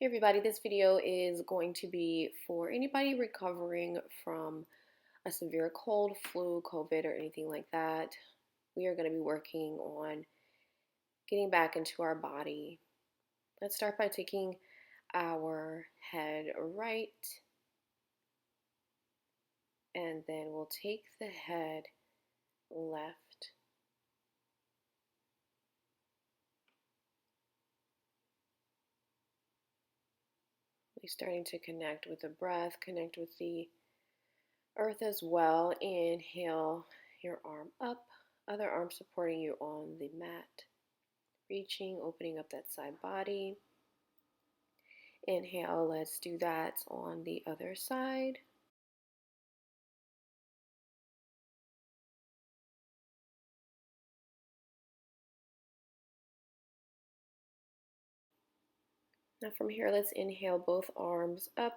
Hey everybody, this video is going to be for anybody recovering from a severe cold, flu, COVID, or anything like that. We are going to be working on getting back into our body. Let's start by taking our head right, and then we'll take the head left. We're starting to connect with the breath, connect with the earth as well. Inhale your arm up, other arm supporting you on the mat. Reaching, opening up that side body. Inhale, let's do that on the other side. Now from here, let's inhale both arms up,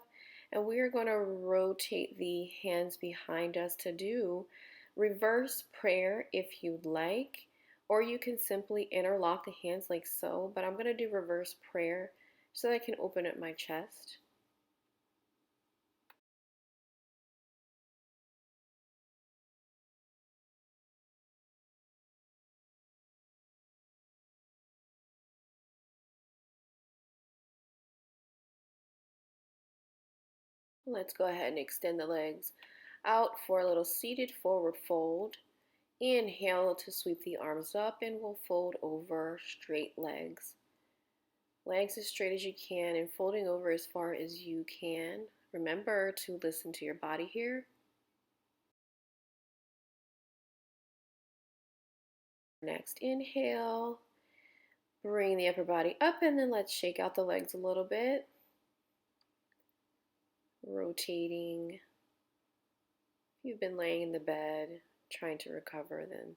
and we are going to rotate the hands behind us to do reverse prayer if you'd like, or you can simply interlock the hands like so, but I'm going to do reverse prayer so that I can open up my chest. Let's go ahead and extend the legs out for a little seated forward fold. Inhale to sweep the arms up, and we'll fold over straight legs. Legs as straight as you can and folding over as far as you can. Remember to listen to your body here. Next, inhale. Bring the upper body up, and then let's shake out the legs a little bit. Rotating. If you've been laying in the bed trying to recover, then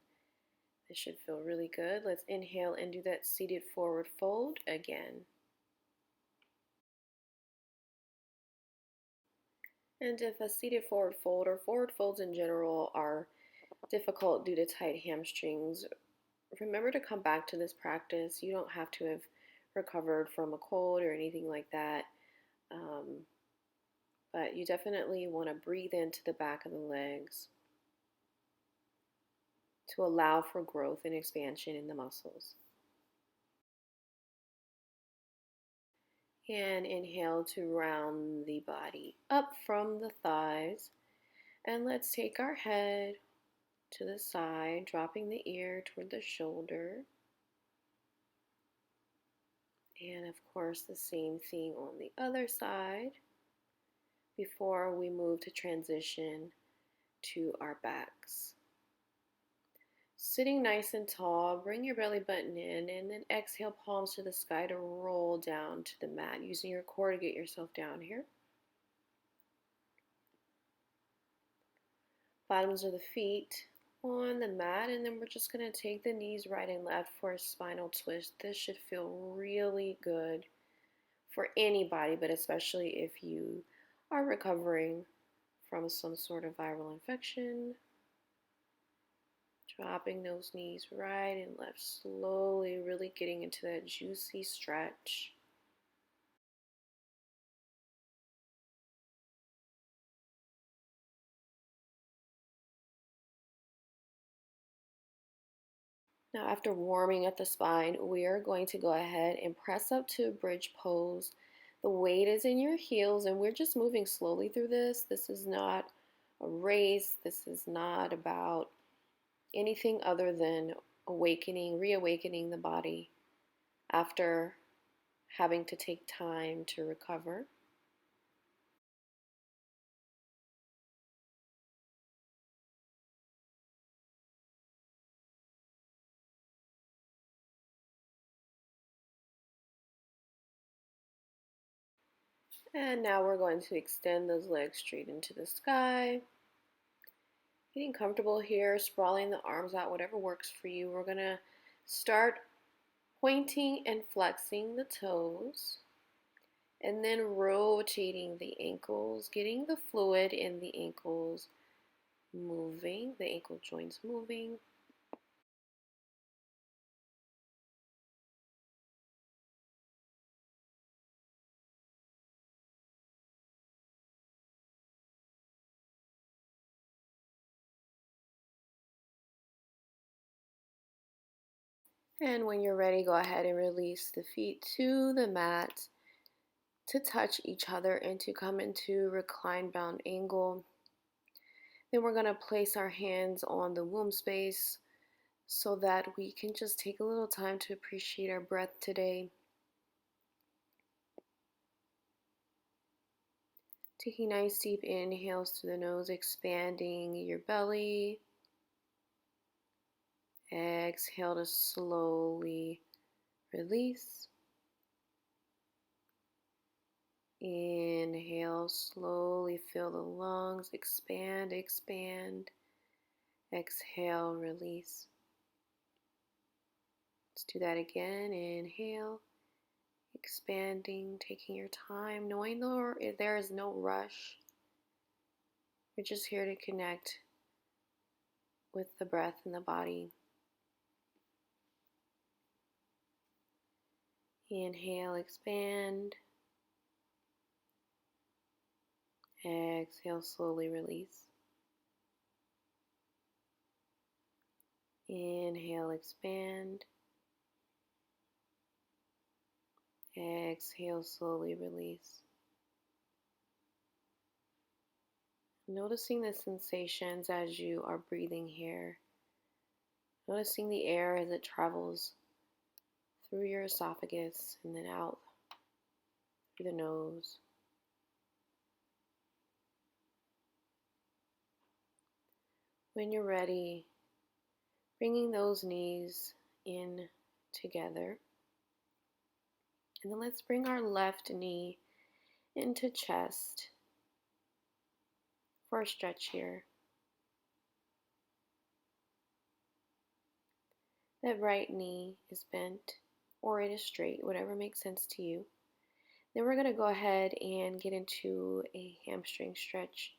this should feel really good. Let's inhale and do that seated forward fold again. And if a seated forward fold or forward folds in general are difficult due to tight hamstrings, remember to come back to this practice. You don't have to have recovered from a cold or anything like that. But you definitely want to breathe into the back of the legs to allow for growth and expansion in the muscles. And inhale to round the body up from the thighs. And let's take our head to the side, dropping the ear toward the shoulder. And of course, the same thing on the other side before we move to transition to our backs. Sitting nice and tall, bring your belly button in, and then exhale, palms to the sky to roll down to the mat, using your core to get yourself down here. Bottoms of the feet on the mat, and then we're just going to take the knees right and left for a spinal twist. This should feel really good for anybody, but especially if you are recovering from some sort of viral infection. Dropping those knees right and left slowly, really getting into that juicy stretch. Now, after warming up the spine, we are going to go ahead and press up to a bridge pose. The weight is in your heels, and we're just moving slowly through this. This is not a race. This is not about anything other than reawakening the body after having to take time to recover. And now we're going to extend those legs straight into the sky. Getting comfortable here, sprawling the arms out, whatever works for you. We're going to start pointing and flexing the toes, and then rotating the ankles, getting the fluid in the ankles moving, the ankle joints moving. And when you're ready, go ahead and release the feet to the mat to touch each other and to come into reclined bound angle. Then we're going to place our hands on the womb space so that we can just take a little time to appreciate our breath today. Taking nice deep inhales through the nose, expanding your belly. Exhale to slowly release. Inhale, slowly fill the lungs, expand, expand. Exhale, release. Let's do that again. Inhale, expanding, taking your time, knowing there is no rush. We're just here to connect with the breath and the body. Inhale, expand. Exhale, slowly release. Inhale, expand. Exhale, slowly release. Noticing the sensations as you are breathing here. Noticing the air as it travels through your esophagus and then out through the nose. When you're ready, bringing those knees in together. And then let's bring our left knee into chest for a stretch here. That right knee is bent or it is straight, whatever makes sense to you. Then we're going to go ahead and get into a hamstring stretch.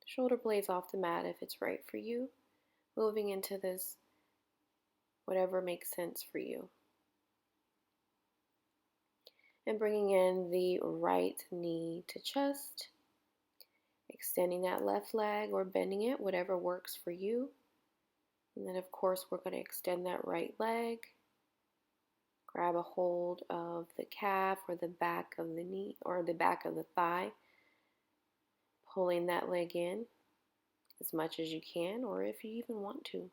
Shoulder blades off the mat if it's right for you. Moving into this, whatever makes sense for you. And bringing in the right knee to chest. Extending that left leg or bending it, whatever works for you. And then of course we're going to extend that right leg. Grab a hold of the calf or the back of the knee or the back of the thigh. Pulling that leg in as much as you can or if you even want to.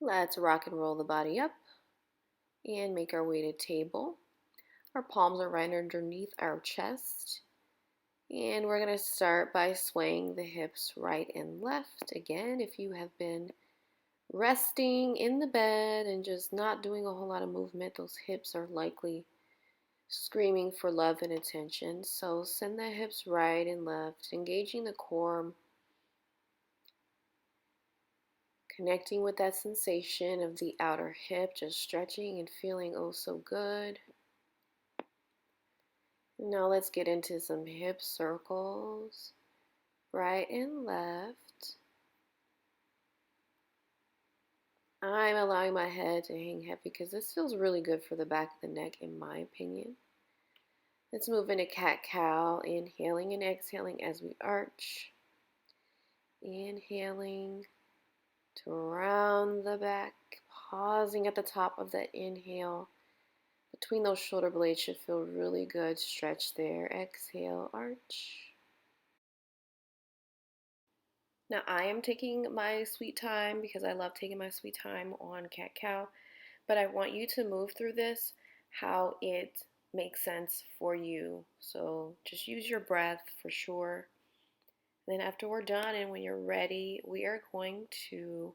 Let's rock and roll the body up and make our way to table. Our palms are right underneath our chest. And we're going to start by swaying the hips right and left. Again, if you have been resting in the bed and just not doing a whole lot of movement, those hips are likely screaming for love and attention. So send the hips right and left, engaging the core, connecting with that sensation of the outer hip, just stretching and feeling oh so good. Now let's get into some hip circles, right and left. I'm allowing my head to hang heavy because this feels really good for the back of the neck in my opinion. Let's move into cat-cow, inhaling and exhaling as we arch. Inhaling to round the back, pausing at the top of that inhale. Between those shoulder blades should feel really good. Stretch there. Exhale, arch. Now I am taking my sweet time because I love taking my sweet time on cat-cow, but I want you to move through this how it makes sense for you. So just use your breath for sure. Then after we're done and when you're ready, we are going to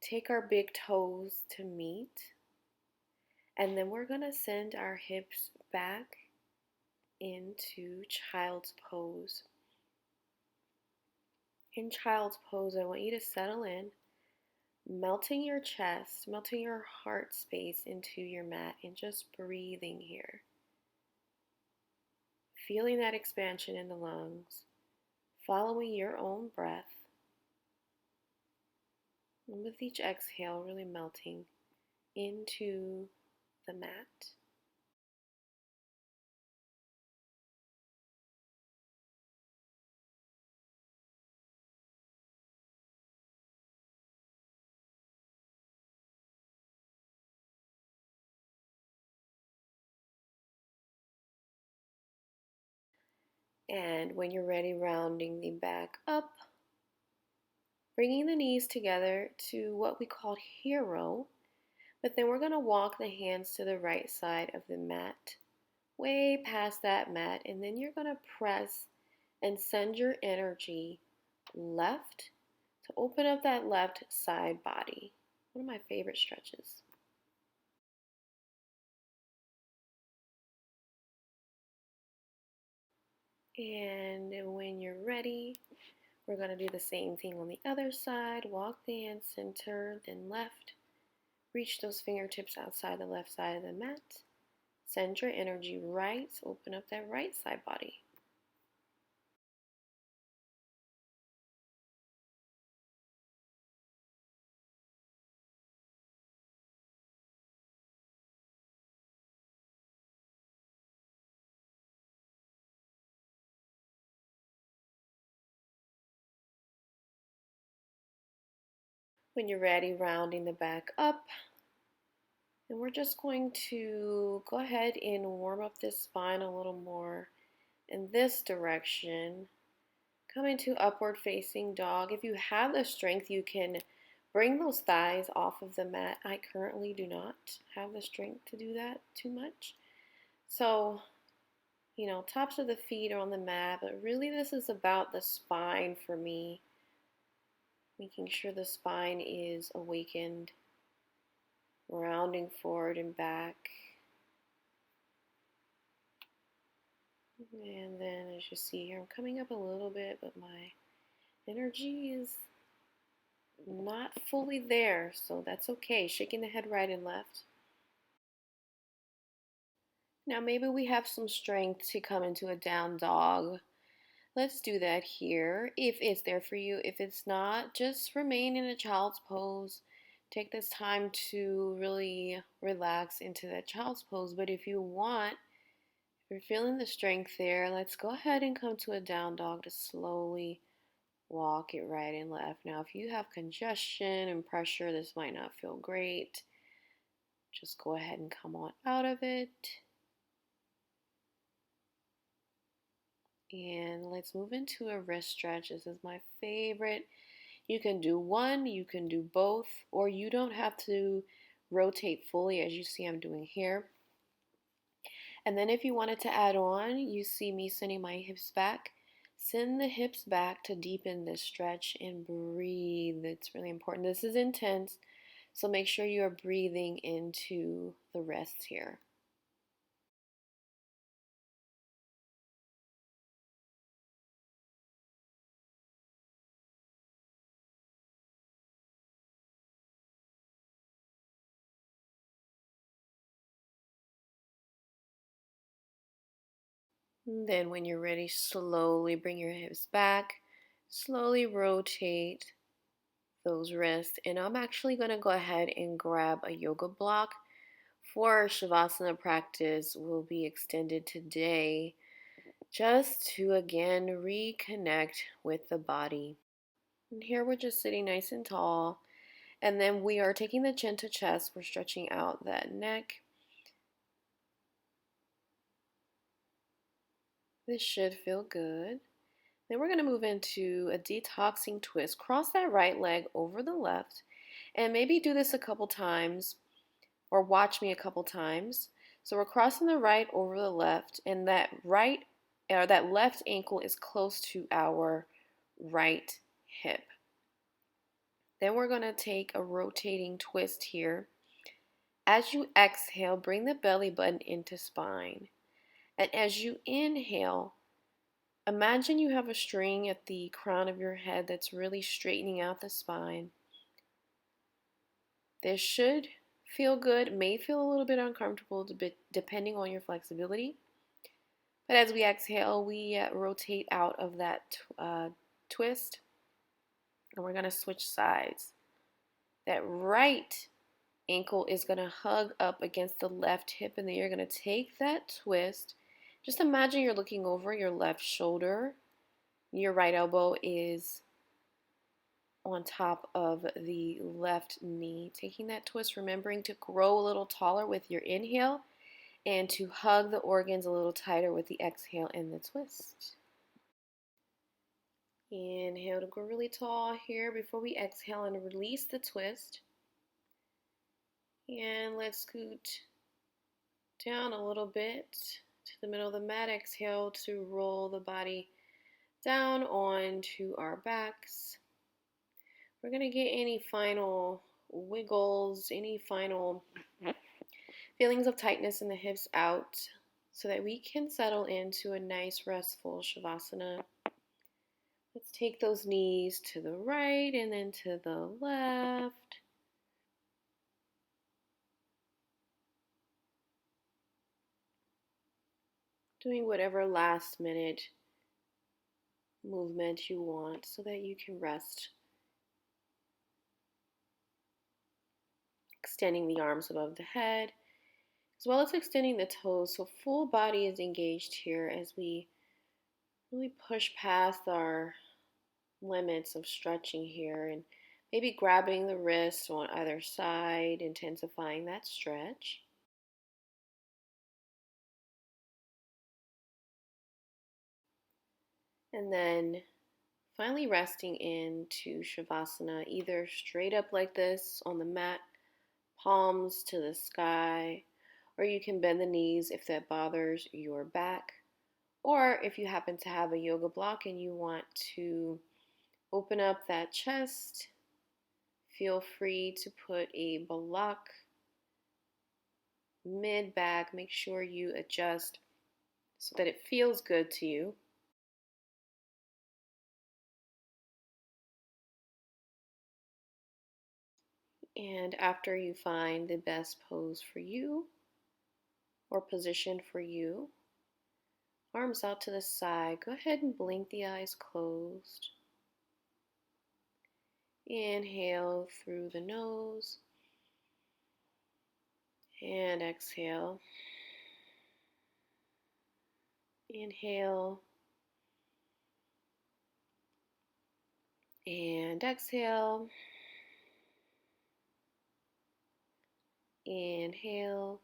take our big toes to meet. And then we're going to send our hips back into child's pose. In child's pose, I want you to settle in, melting your chest, melting your heart space into your mat, and just breathing here. Feeling that expansion in the lungs, following your own breath. And with each exhale, really melting into the mat. And when you're ready, rounding the back up, bringing the knees together to what we call hero. But then we're going to walk the hands to the right side of the mat, way past that mat, and then you're going to press and send your energy left to open up that left side body. One of my favorite stretches. And when you're ready, we're going to do the same thing on the other side. Walk the hands center, then left. Reach those fingertips outside the left side of the mat. Send your energy right. Open up that right side body. When you're ready, rounding the back up. And we're just going to go ahead and warm up this spine a little more in this direction. Come into upward facing dog. If you have the strength, you can bring those thighs off of the mat. I currently do not have the strength to do that too much. So, tops of the feet are on the mat, but really this is about the spine for me. Making sure the spine is awakened, rounding forward and back. And then as you see here, I'm coming up a little bit, but my energy is not fully there, so that's okay. Shaking the head right and left. Now maybe we have some strength to come into a down dog. Let's do that here if it's there for you. If it's not, just remain in a child's pose. Take this time to really relax into that child's pose. But if you want, if you're feeling the strength there, let's go ahead and come to a down dog to slowly walk it right and left. Now, if you have congestion and pressure, this might not feel great. Just go ahead and come on out of it. And let's move into a wrist stretch. This is my favorite. You can do one, you can do both, or you don't have to rotate fully as you see I'm doing here. And then if you wanted to add on, you see me sending my hips back. Send the hips back to deepen this stretch and breathe. It's really important. This is intense, so make sure you are breathing into the rest here. And then when you're ready, slowly bring your hips back. Slowly rotate those wrists. And I'm actually going to go ahead and grab a yoga block for our Shavasana practice will be extended today just to again reconnect with the body. And here we're just sitting nice and tall. And then we are taking the chin to chest. We're stretching out that neck. This should feel good. Then we're going to move into a detoxing twist. Cross that right leg over the left. And maybe do this a couple times or watch me a couple times. So we're crossing the right over the left, and that left ankle is close to our right hip. Then we're going to take a rotating twist here. As you exhale, bring the belly button into spine. And as you inhale, imagine you have a string at the crown of your head that's really straightening out the spine. This should feel good, may feel a little bit uncomfortable depending on your flexibility. But as we exhale, we rotate out of that twist, and we're going to switch sides. That right ankle is going to hug up against the left hip, and then you're going to take that twist. Just imagine you're looking over your left shoulder. Your right elbow is on top of the left knee. Taking that twist, remembering to grow a little taller with your inhale and to hug the organs a little tighter with the exhale and the twist. Inhale to go really tall here before we exhale and release the twist. And let's scoot down a little bit to the middle of the mat. Exhale to roll the body down onto our backs. We're going to get any final wiggles, any final feelings of tightness in the hips out so that we can settle into a nice restful Shavasana. Let's take those knees to the right and then to the left. Doing whatever last minute movement you want so that you can rest. Extending the arms above the head, as well as extending the toes so full body is engaged here as we really push past our limits of stretching here and maybe grabbing the wrists on either side, intensifying that stretch. And then finally resting into Shavasana, either straight up like this on the mat, palms to the sky, or you can bend the knees if that bothers your back. Or if you happen to have a yoga block and you want to open up that chest, feel free to put a block mid-back. Make sure you adjust so that it feels good to you. And after you find the best pose for you or position for you, arms out to the side, go ahead and blink the eyes closed. Inhale through the nose and exhale. Inhale and exhale. Inhale.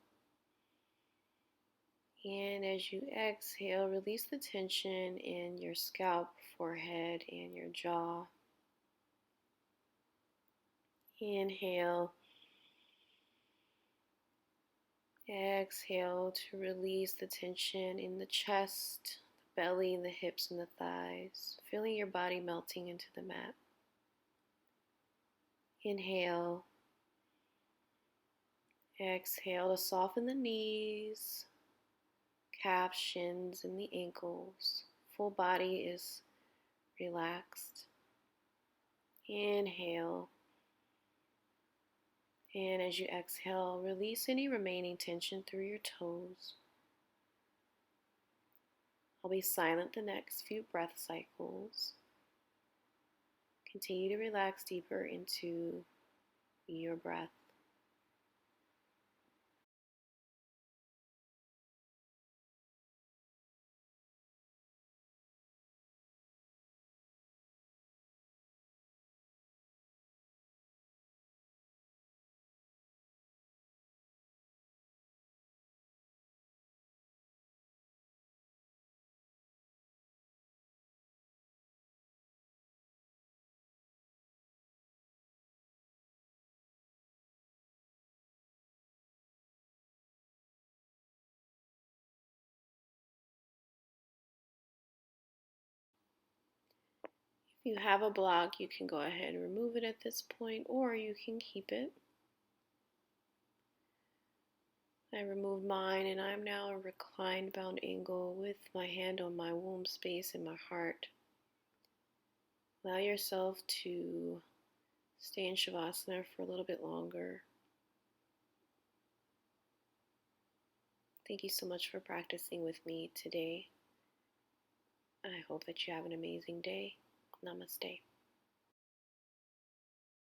And as you exhale, release the tension in your scalp, forehead, and your jaw. Inhale. Exhale to release the tension in the chest, the belly, the hips, and the thighs, feeling your body melting into the mat. Inhale. Exhale to soften the knees, calves, shins, and the ankles. Full body is relaxed. Inhale. And as you exhale, release any remaining tension through your toes. I'll be silent the next few breath cycles. Continue to relax deeper into your breath. If you have a block, you can go ahead and remove it at this point, or you can keep it. I removed mine, and I'm now in a reclined bound angle with my hand on my womb space and my heart. Allow yourself to stay in Shavasana for a little bit longer. Thank you so much for practicing with me today. I hope that you have an amazing day. Namaste.